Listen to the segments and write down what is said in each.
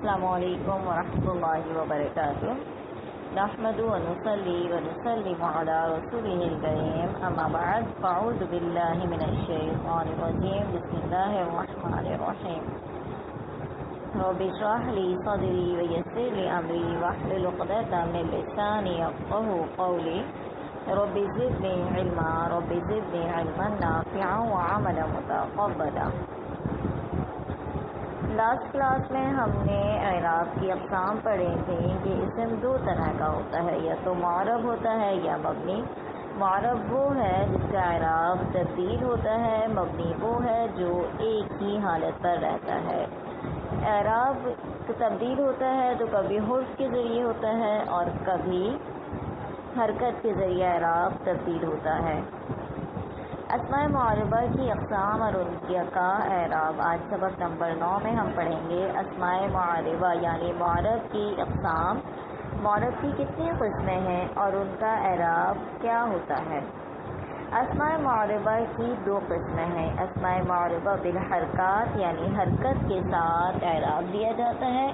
السلام علیکم ورحمۃ اللہ وبرکاتہ۔ نحمده ونصلي ونسلم على رسوله الكريم اما بعد فاعوذ بالله من الشيطان الرجيم بسم الله الرحمن الرحيم رب اشرح لي صدري ويسر لي امري واحلل عقدة من لساني يفقهوا قولي رب زدني علما رب زدنی علما نافعا وعملا متقبلا۔ لاسٹ کلاس میں ہم نے اعراب کی اقسام پڑھے تھے کہ اسم دو طرح کا ہوتا ہے، یا تو معرب ہوتا ہے یا مبنی۔ معرب وہ ہے جس کا اعراب تبدیل ہوتا ہے، مبنی وہ ہے جو ایک ہی حالت پر رہتا ہے۔ اعراب تبدیل ہوتا ہے تو کبھی حرف کے ذریعے ہوتا ہے اور کبھی حرکت کے ذریعے اعراب تبدیل ہوتا ہے۔ اسماء معربہ کی اقسام اور ان کا اعراب آج سبق نمبر 9 میں ہم پڑھیں گے۔ اسماء معربہ یعنی معرب کی اقسام، معرب کی کتنی قسمیں ہیں اور ان کا اعراب کیا ہوتا ہے۔ اسماء معربہ کی دو قسمیں ہیں، اسماء معربہ بالحرکات یعنی حرکت کے ساتھ اعراب دیا جاتا ہے،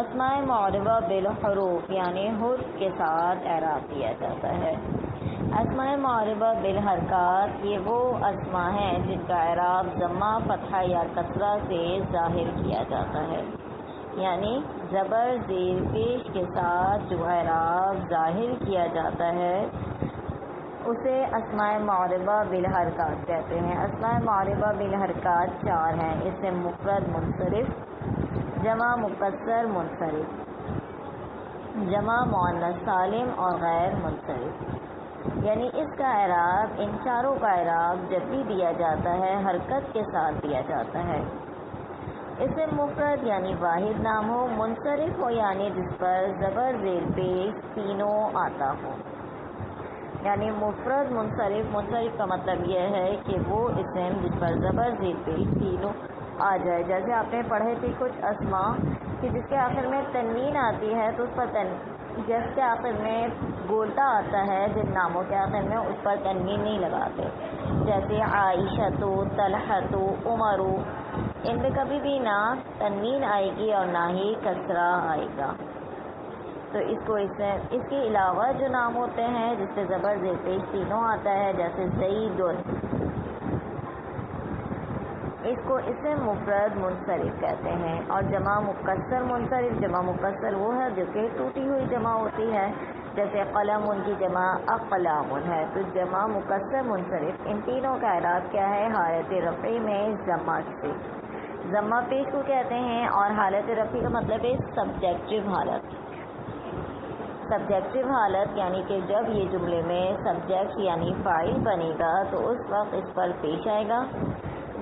اسماء معربہ بالحروف یعنی حرف کے ساتھ اعراب دیا جاتا ہے۔ اسماء معربہ بالحرکات یہ وہ اسماء ہیں جن کا اعراب ضمہ، فتحہ یا کسرہ سے ظاہر کیا جاتا ہے، یعنی زبر زیر پیش کے ساتھ جو اعراب ظاہر کیا جاتا ہے اسے اسماء معربہ بالحرکات کہتے ہیں۔ اسماء معربہ بالحرکات چار ہیں، اسم مفرد منصرف، جمع مکسر منصرف، جمع مؤنث سالم اور غیر منصرف۔ یعنی اس کا اعراب، ان چاروں کا اعراب جب بھی دیا جاتا ہے حرکت کے ساتھ دیا جاتا ہے۔ اسم مفرد یعنی واحد نام ہو، منصرف ہو یعنی جس پر زبر زیر پیش تینوں آتا ہو، یعنی مفرد منصرف۔ منصرف کا مطلب یہ ہے کہ وہ اسم جس پر زبر زیر پیش تینوں آ جائے۔ جیسے آپ نے پڑھے تھے کچھ اسماء کہ جس کے آخر میں تنوین آتی ہے تو اس پر جس کے آخر میں گولتا آتا ہے، جن ناموں کے آخر میں اس پر تنوین نہیں لگاتے، جیسے عائشہ تو، طلحہ تو، عمر، ان میں کبھی بھی نہ تنوین آئے گی اور نہ ہی کسرہ آئے گا۔ تو اس کے علاوہ جو نام ہوتے ہیں جس سے زبر زیر پیش تینوں آتا ہے، جیسے زید، اس کو اسم مفرد منصرف کہتے ہیں۔ اور جمع مکسر منصرف، جمع مکسر وہ ہے جو کہ ٹوٹی ہوئی جمع ہوتی ہے، جیسے قلم ان کی جمع اقلام ہے، تو جمع مکسر منصرف۔ ان تینوں کا اعراب کیا ہے؟ حالت رفع میں ضمہ سے، ضمہ پیش کو کہتے ہیں، اور حالت رفع کا مطلب ہے سبجیکٹو حالت۔ سبجیکٹو حالت یعنی کہ جب یہ جملے میں سبجیکٹ یعنی فاعل بنے گا تو اس وقت اس پر پیش آئے گا۔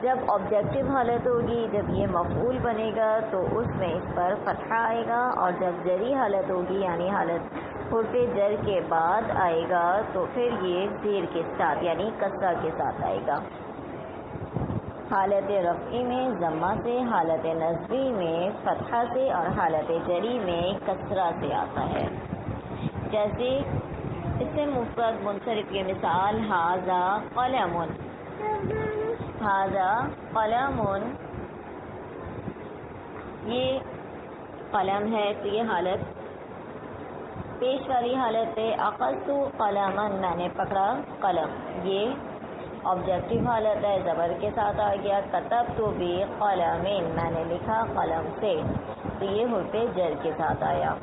جب آبجیکٹو حالت ہوگی، جب یہ مفعول بنے گا تو اس میں اس پر فتحہ آئے گا، اور جب جری حالت ہوگی یعنی حالت حرف جر کے بعد آئے گا تو پھر یہ زیر کے ساتھ یعنی کسرہ کے ساتھ آئے گا۔ حالت رفعی میں ضمہ سے، حالت نصبی میں فتحہ سے اور حالت جری میں کسرہ سے آتا ہے۔ جیسے اسم مفرد منصرف کی مثال ھذا قلم، ھذا قلم، یہ قلم ہے تو یہ حالت پیش والی حالت ہے۔ اخذت قلما، میں نے پکڑا قلم، یہ آبجیکٹو حالت ہے، زبر کے ساتھ آ گیا۔ کتبت بقلم، میں نے لکھا قلم سے، تو یہ حرف جر کے ساتھ آیا۔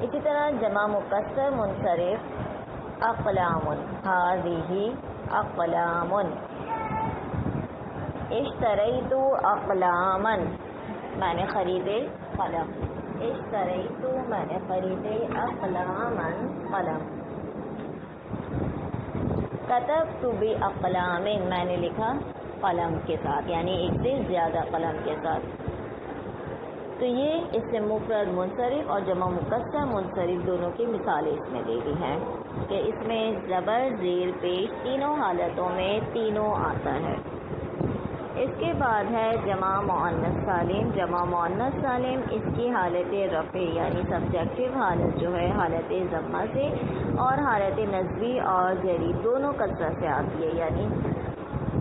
اسی طرح جمع مکسر منصرف اقلام، ھذہ اقلام، اشتریت اقلاما، میں نے خریدے قلم، اشتریت، میں نے خریدے اقلاما قلم۔ کتبت باقلام، میں نے لکھا قلم کے ساتھ یعنی ایک سے زیادہ قلم کے ساتھ۔ تو یہ اسم مفرد منصرف اور جمع مکسر منصرف دونوں کی مثالیں اس میں دی گئی ہیں کہ اس میں زبر زیر پیش تینوں حالتوں میں تینوں آتا ہے۔ اس کے بعد ہے جمع مؤنث سالم۔ جمع مؤنث سالم اس کی حالت رفع یعنی سبجیکٹو حالت جو ہے حالت ضمہ سے، اور حالت نصبی اور جری دونوں کسرہ سے آتی ہے، یعنی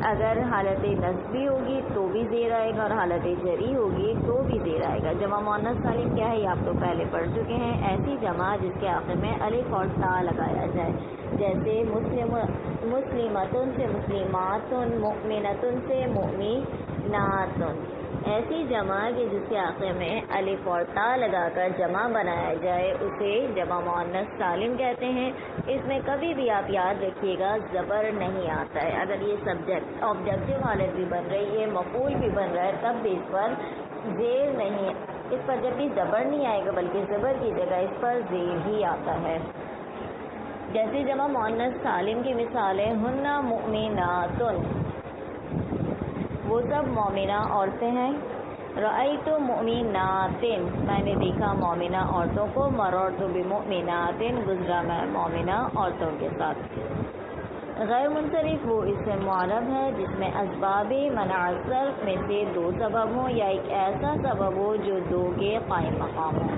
اگر حالت نصبی ہوگی تو بھی زیر آئے گا اور حالت جری ہوگی تو بھی زیر آئے گا۔ جمع مؤنث سالم کیا ہے یہ آپ تو پہلے پڑھ چکے ہیں، ایسی جمع جس کے آخر میں الف اور تا لگایا جائے، جیسے مسلمتن سے مسلماتن، مؤمنتن سے مؤمناتن۔ ایسی جمع کہ جس کے آخر میں الف اور تا لگا کر جمع بنایا جائے اسے جمع مؤنث سالم کہتے ہیں۔ اس میں کبھی بھی آپ یاد رکھیے گا زبر نہیں آتا ہے، اگر یہ سبجیکٹ آبجیکٹیو حالت بھی بن رہی ہے، مفعول بھی بن رہا ہے، تب بھی اس پر زیر نہیں، اس پر جب بھی زبر نہیں آئے گا بلکہ زبر کی جگہ اس پر زیر ہی آتا ہے۔ جیسے جمع مؤنث سالم کی مثالیں ہن مؤمناتن، وہ سب مومنہ عورتیں ہیں۔ رأیت مؤمناتن، میں نے دیکھا مومنہ عورتوں کو۔ مررت بمؤمناتن، گزرا میں مومنہ عورتوں کے ساتھ۔ غیر منصرف وہ اسم معرب ہے جس میں اسباب منع صرف میں سے دو سبب ہوں یا ایک ایسا سبب ہو جو دو کے قائم مقام ہوں۔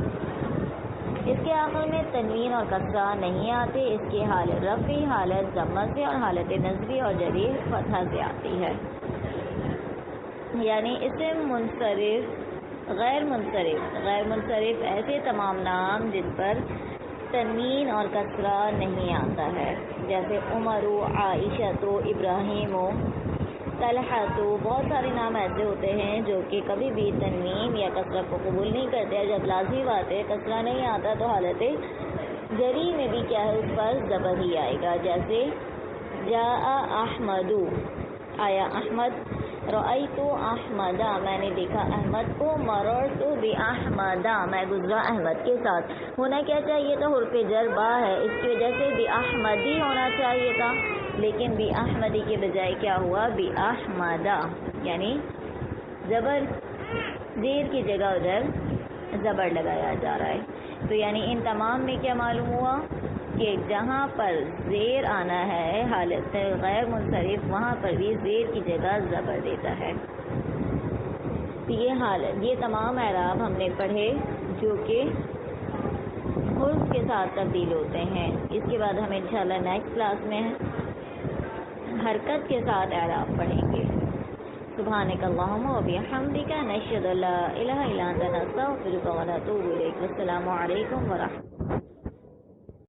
اس کے آخر میں تنوین اور کسرہ نہیں آتے، اس کی حالت رفعی، حالت ضمہ سے اور حالت نصبی اور جری فتحہ سے آتی ہے۔ یعنی اسم منصرف، غیر منصرف ایسے تمام نام جن پر تنوین اور کسرہ نہیں آتا ہے، جیسے عمر، عائشہ، ابراہیم، طلحہ، بہت سارے نام ایسے ہوتے ہیں جو کہ کبھی بھی تنوین یا کسرہ کو قبول نہیں کرتے۔ جب لازمی بات ہے کسرہ نہیں آتا تو حالت جری میں بھی کیا ہے اس پر زبر ہی آئے گا، جیسے جاء احمد، آیا احمد۔ رأیت احمد، میں نے دیکھا احمد کو۔ مررت باحمد، میں گزرا احمد کے ساتھ۔ ہونا کیا چاہیے تھا، حرف جر با ہے، اس کی وجہ سے باحمدی ہونا چاہیے تھا، لیکن باحمدی کے بجائے کیا ہوا، باحمد، یعنی زبر، زیر کی جگہ ادھر زبر لگایا جا رہا ہے۔ تو یعنی ان تمام میں کیا معلوم ہوا کہ جہاں پر زیر آنا ہے حالت غیر منصرف وہاں پر بھی زیر کی جگہ زبر دیتا ہے۔ یہ تمام اعراب ہم نے پڑھے جو کہ حرف کے ساتھ تبدیل ہوتے ہیں۔ اس کے بعد ہم انشاءاللہ نیکسٹ کلاس میں حرکت کے ساتھ اعراب پڑھیں گے۔ سبحانک اللہم و بحمدک، نشہد ان لا الہ الا انت، نستغفرک و نتوب الیک۔ السلام علیکم ورحمۃ اللہ۔